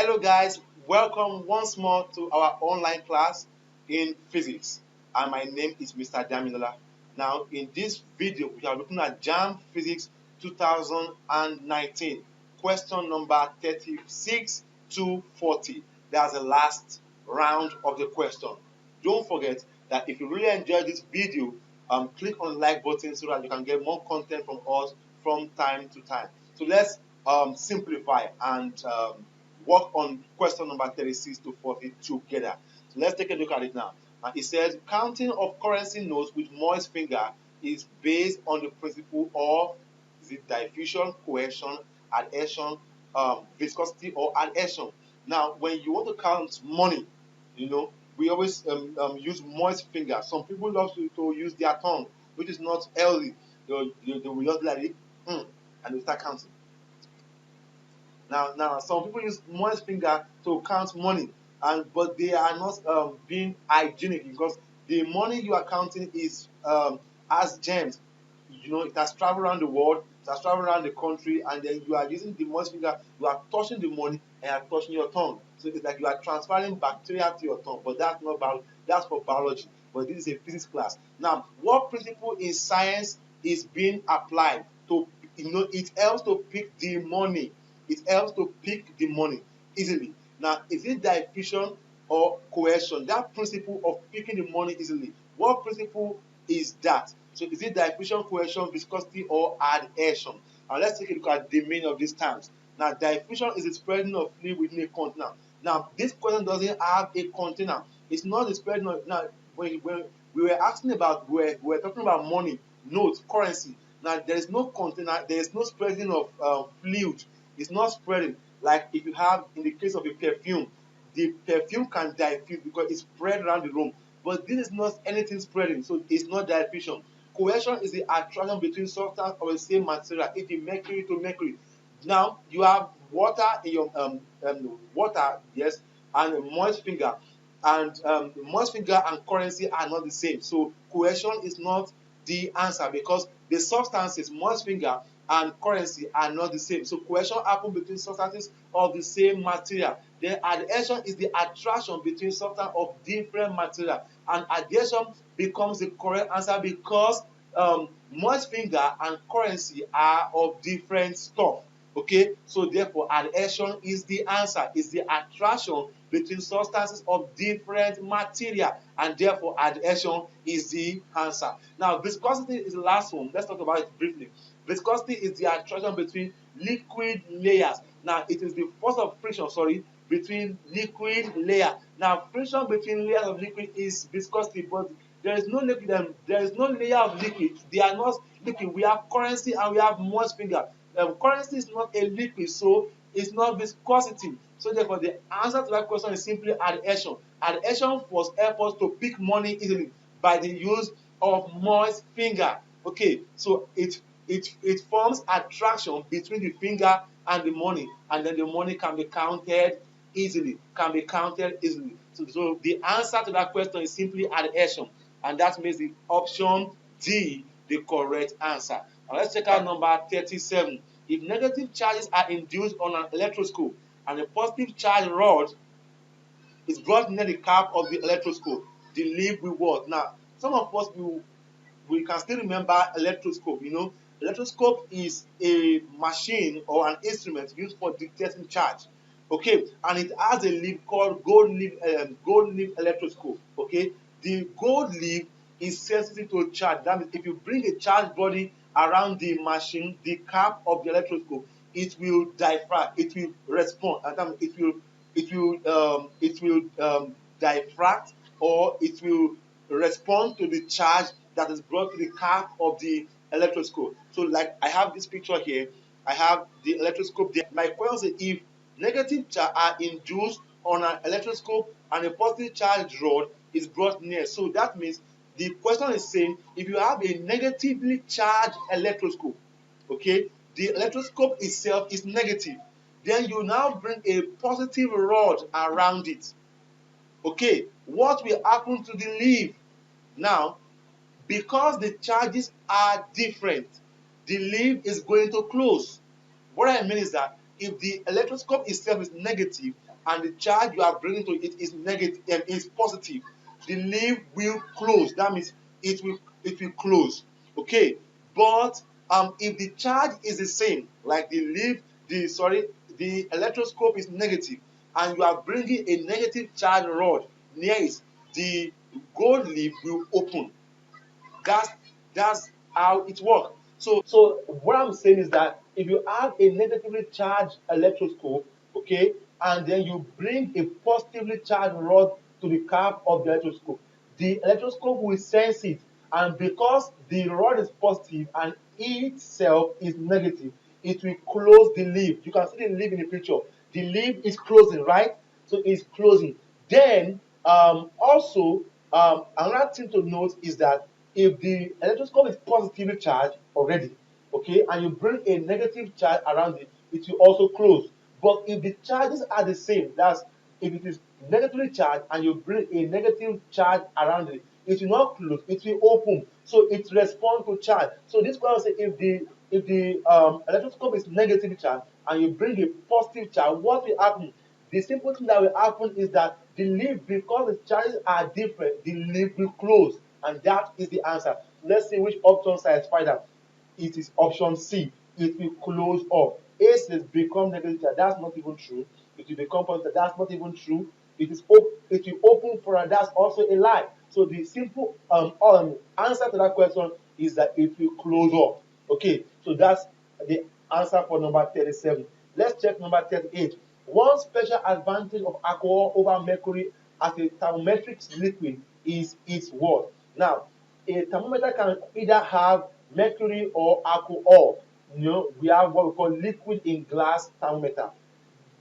Hello guys, welcome once more to our online class in physics. And my name is Mr. Damilola. Now in this video, we are looking at Jamb Physics 2019, question number 36 to 40. That's the last round of the question. Don't forget that if you really enjoyed this video, click on the like button so that you can get more content from us from time to time. So let's simplify and work on question number 36 to 40 together. So let's take a look at it now. It says counting of currency notes with moist finger is based on the principle of diffusion, cohesion, adhesion, viscosity, or adhesion. Now, when you want to count money, we always use moist finger. Some people love to use their tongue, which is not healthy. They will just like it, and they start counting. Now, some people use moist finger to count money, but they are not being hygienic because the money you are counting is as gems. It has traveled around the world, it has traveled around the country, and then you are using the moist finger. You are touching the money and you are touching your tongue. So it's like you are transferring bacteria to your tongue, but that's not that's for biology. But this is a physics class. Now, what principle in science is being applied to? It helps to pick the money. It helps to pick the money easily. Now, is it diffusion or cohesion? That principle of picking the money easily. What principle is that? So is it diffusion, cohesion, viscosity, or adhesion? Now let's take a look at the meaning of these terms. Now, diffusion is the spreading of fluid within a container. Now, this question doesn't have a container. It's not the spreading of. Now, when we were asking about, we were talking about money, notes, currency. Now, there is no container. There is no spreading of fluid. It's not spreading like if you have in the case of a perfume. The perfume can diffuse because it's spread around the room. But this is not anything spreading, so it's not diffusion. Cohesion is the attraction between substance of the same material, e.g. mercury to mercury. Now you have water in your water, yes, and a moist finger, and moist finger and currency are not the same. So cohesion is not the answer because the substances, moist finger and currency, are not the same. So cohesion happens between substances of the same material. Then adhesion is the attraction between substances of different material, and adhesion becomes the correct answer because moist finger and currency are of different stuff. Okay, so therefore adhesion is the answer. Is the attraction between substances of different material, and therefore adhesion is the answer. Now viscosity is the last one. Let's talk about it briefly. Viscosity is the attraction between liquid layers. Now it is the force of friction, between liquid layer. Now friction between layers of liquid is viscosity, but there is no liquid. There is no layer of liquid. They are not liquid. We have currency and we have moist finger. Currency is not a liquid, so it's not viscosity. So therefore, the answer to that question is simply adhesion. Adhesion was help us to pick money easily by the use of moist finger. Okay, so it forms attraction between the finger and the money, and then the money can be counted easily. So the answer to that question is simply adhesion, and that makes the option D the correct answer. Now let's check out number 37. If negative charges are induced on an electroscope and a positive charge rod is brought near the cap of the electroscope, the leaf will what? Now, some of us we can still remember electroscope. Electroscope is a machine or an instrument used for detecting charge. Okay, and it has a leaf called gold leaf electroscope. Okay, the gold leaf is sensitive to charge. That means if you bring a charged body around the machine, the cap of the electroscope, it will diffract, it will respond, and that means it will diffract, or it will respond to the charge that is brought to the cap of the electroscope. So like I have this picture here, I have the electroscope there. My question is, if negative charge are induced on an electroscope and a positive charge rod is brought near, so that means the question is saying if you have a negatively charged electroscope, okay, the electroscope itself is negative, then you now bring a positive rod around it. Okay, what will happen to the leaf? Now, because the charges are different, the leaf is going to close. What I mean is that if the electroscope itself is negative and the charge you are bringing to it is negative and is positive, the leaf will close. That means it will close. Okay, but if the charge is the same, like the electroscope is negative, and you are bringing a negative charge rod near it, the gold leaf will open. That's how it works. So what I'm saying is that if you have a negatively charged electroscope, okay, and then you bring a positively charged rod to the cap of the electroscope will sense it, and because the rod is positive and itself is negative, it will close the leaf. You can see the leaf in the picture. The leaf is closing, right? So it's closing. Then also another thing to note is that if the electroscope is positively charged already, okay, and you bring a negative charge around it, it will also close. But if the charges are the same, that's if it is negatively charged and you bring a negative charge around it, it will not close, it will open. So it responds to charge. So this one say if the electroscope is negatively charged and you bring a positive charge, what will happen? The simple thing that will happen is that the leaf, because the charges are different, the leaf will close, and that is the answer. Let's see which option satisfies that. It is option C. It will close off. A says become negative charge. That's not even true. It will become positive. That's not even true. It will open for, and that's also a lie. So the simple answer to that question is that it will close off. Okay, so that's the answer for number 37. Let's check number 38. One special advantage of alcohol over mercury as a thermometric liquid is its what? Now, a thermometer can either have mercury or alcohol. We have what we call liquid in glass thermometer.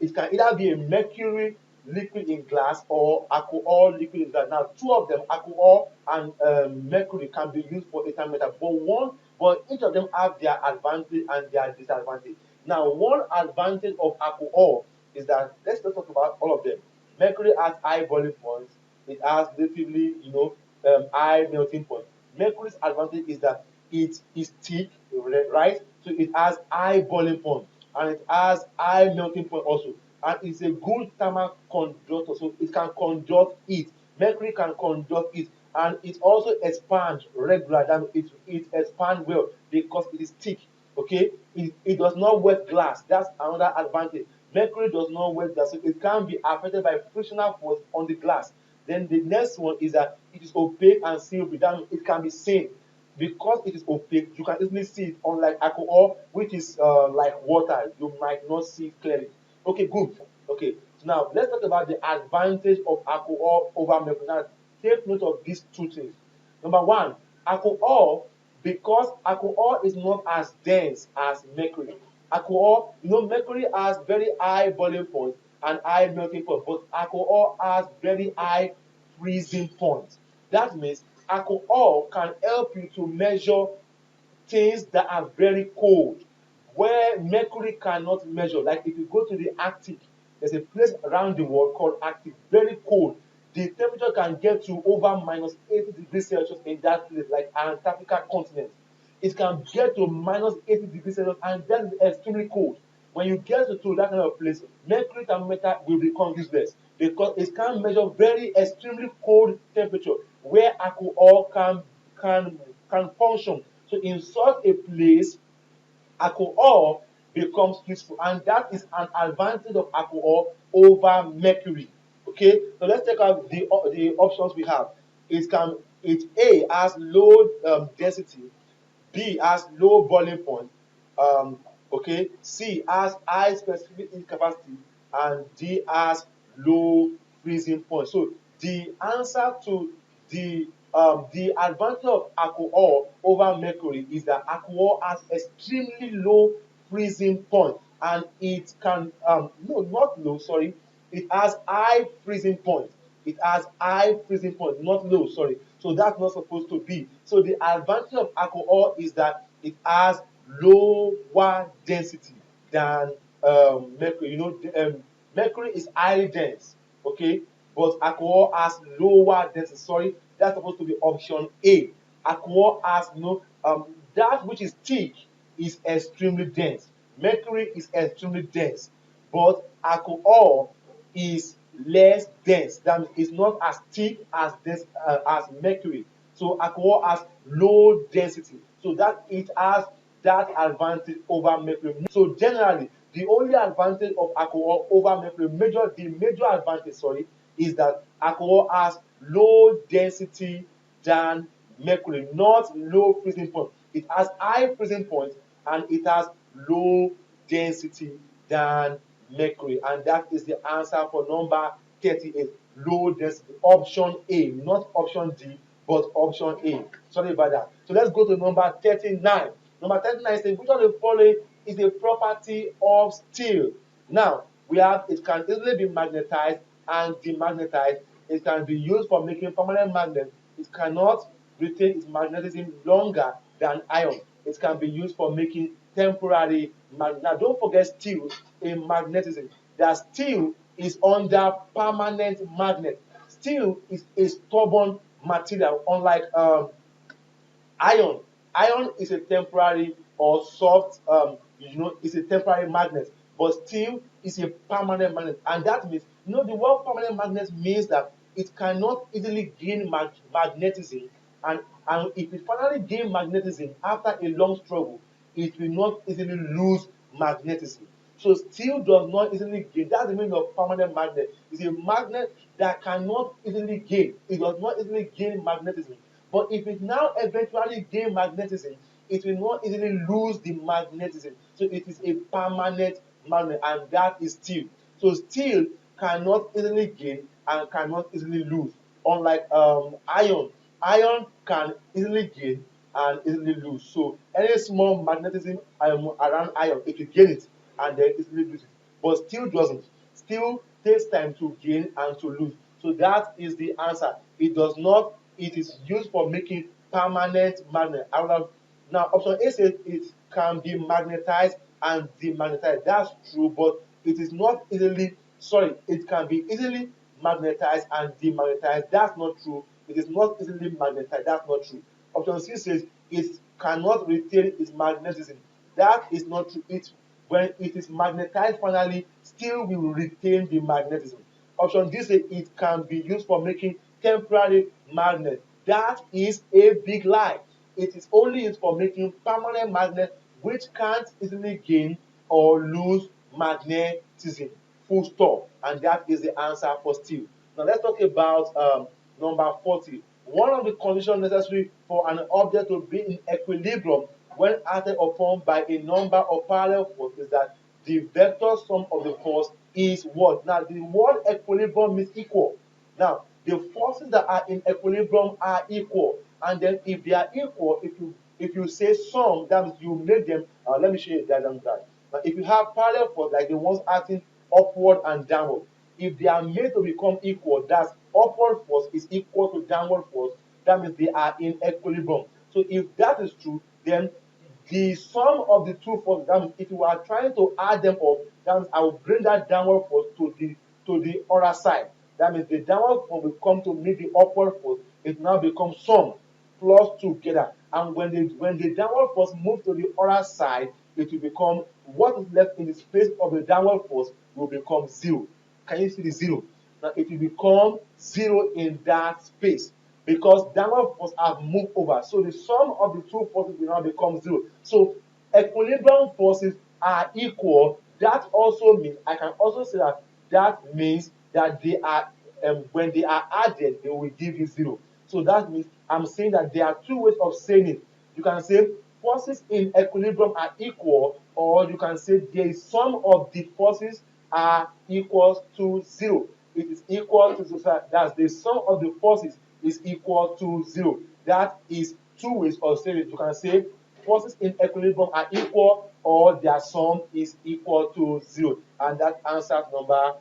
It can either be a mercury liquid in glass or alcohol liquid in glass. Now, two of them, alcohol and mercury, can be used for a thermometer, but each of them have their advantage and their disadvantage. Now, one advantage of alcohol is that, let's just talk about all of them. Mercury has high boiling point. It has relatively, high melting point. Mercury's advantage is that it is thick, right? So it has high boiling point and it has high melting point also. And it's a good thermal conductor, so it can conduct heat. Mercury can conduct heat, and it also expands regular. That means it expands well because it is thick. Okay, it does not wet glass. That's another advantage. Mercury does not wet glass, so it can be affected by frictional force on the glass. Then the next one is that it is opaque and silvery. That means it can be seen. Because it is opaque, you can easily see it, unlike alcohol, which is like water. You might not see it clearly. Okay, good. Okay, so now let's talk about the advantage of alcohol over mercury. Now, take note of these two things. Number one, alcohol, because alcohol is not as dense as mercury. Alcohol, mercury has very high boiling point and high melting point, but alcohol has very high freezing point. That means alcohol can help you to measure things that are very cold, where mercury cannot measure. Like if you go to the Arctic, there's a place around the world called Arctic, very cold. The temperature can get to over minus 80 degrees Celsius in that place, like Antarctica continent. It can get to minus 80 degrees Celsius, and that is extremely cold. When you get to that kind of place, mercury thermometer will become useless because it can measure very extremely cold temperature where alcohol can function. So in such a place, alcohol becomes useful, and that is an advantage of alcohol over mercury. Okay, so let's check out the options we have. It A has low density, B has low boiling point, um, okay, C has high specific heat capacity, and D has low freezing point. So the answer to the advantage of alcohol over mercury is that alcohol has extremely low freezing point, and it can no, not low, sorry, it has high freezing point. It has high freezing point, not low, sorry. So that's not supposed to be. So the advantage of alcohol is that it has lower density than mercury. Mercury is highly dense, okay, but alcohol has lower density. Sorry, that's supposed to be option A. Alcohol has no that which is thick is extremely dense. Mercury is extremely dense. but alcohol is less dense. That means it's not as thick as this as mercury. So alcohol has low density, so that it has that advantage over mercury. So generally, the only advantage of alcohol over mercury, the major advantage, sorry, is that alcohol has low density than mercury, not low freezing point. It has high freezing point and it has low density than mercury, and that is the answer for number 38. Low density, option A, not option D, but option A. Sorry about that. So let's go to number 39. Number 39 says, which of the following is a property of steel? Now, we have it can easily be magnetized and demagnetized. It can be used for making permanent magnets. It cannot retain its magnetism longer than iron. It can be used for making temporary magnet. Now, don't forget steel in magnetism. That steel is under permanent magnet. Steel is a stubborn material, unlike iron. Iron is a temporary or soft, it's a temporary magnet. But steel is a permanent magnet, and that means, the word permanent magnet means that it cannot easily gain magnetism, and if it finally gain magnetism after a long struggle, it will not easily lose magnetism. So steel does not easily gain. That's the meaning of permanent magnet. It's a magnet that cannot easily gain. It does not easily gain magnetism. But if it now eventually gain magnetism, it will not easily lose the magnetism. So it is a permanent magnet, and that is steel. So steel cannot easily gain and cannot easily lose. Unlike iron, iron can easily gain and easily lose. So any small magnetism around iron, it will gain it and then easily lose it. But steel doesn't. Steel takes time to gain and to lose. So that is the answer. It does not. It is used for making permanent magnet. Now, option A says it can be magnetized and demagnetized. That's true, but it is not easily. Sorry, it can be easily magnetized and demagnetized. That's not true. It is not easily magnetized. That's not true. Option C says it cannot retain its magnetism. That is not true. When it is magnetized finally, still will retain the magnetism. Option D says it can be used for making temporary magnet. That is a big lie. It is only used for making permanent magnet which can't easily gain or lose magnetism. Full stop. And that is the answer for steel. Now let's talk about number 40. One of the conditions necessary for an object to be in equilibrium when acted upon by a number of parallel forces is that the vector sum of the force is what? Now, the word equilibrium means equal. Now, the forces that are in equilibrium are equal, and then if they are equal, if you say sum, that means you make them. Let me show you a diagram of that. Now, if you have parallel force like the ones acting upward and downward, if they are made to become equal, that's upward force is equal to downward force, that means they are in equilibrium. So if that is true, then the sum of the two forces, that means if you are trying to add them up, that means I will bring that downward force to the other side. That means the downward force will come to meet the upward force. It now becomes sum plus together. And when the downward force moves to the other side, it will become what is left in the space of the downward force will become zero. Can you see the zero? Now it will become zero in that space because downward force have moved over. So the sum of the two forces will now become zero. So equilibrium forces are equal. That also means, I can also say that means that they are when they are added, they will give you zero. So that means I'm saying that there are two ways of saying it. You can say forces in equilibrium are equal, or you can say there is sum of the forces are equals to zero. It is equal to zero. That's the sum of the forces is equal to zero. That is two ways of saying it. You can say forces in equilibrium are equal, or their sum is equal to zero. And that answers number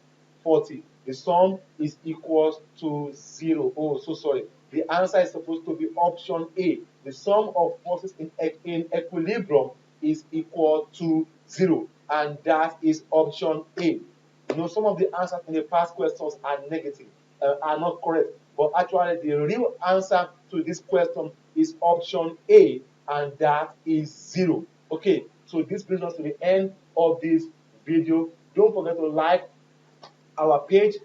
40. The sum is equals to zero. Oh, so sorry. The answer is supposed to be option A. The sum of forces in equilibrium is equal to zero. And that is option A. Some of the answers in the past questions are negative, are not correct. But actually, the real answer to this question is option A, and that is zero. Okay, so this brings us to the end of this video. Don't forget to like our page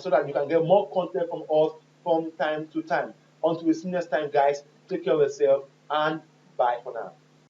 so that you can get more content from us from time to time. Until we see next time, guys, take care of yourself and bye for now.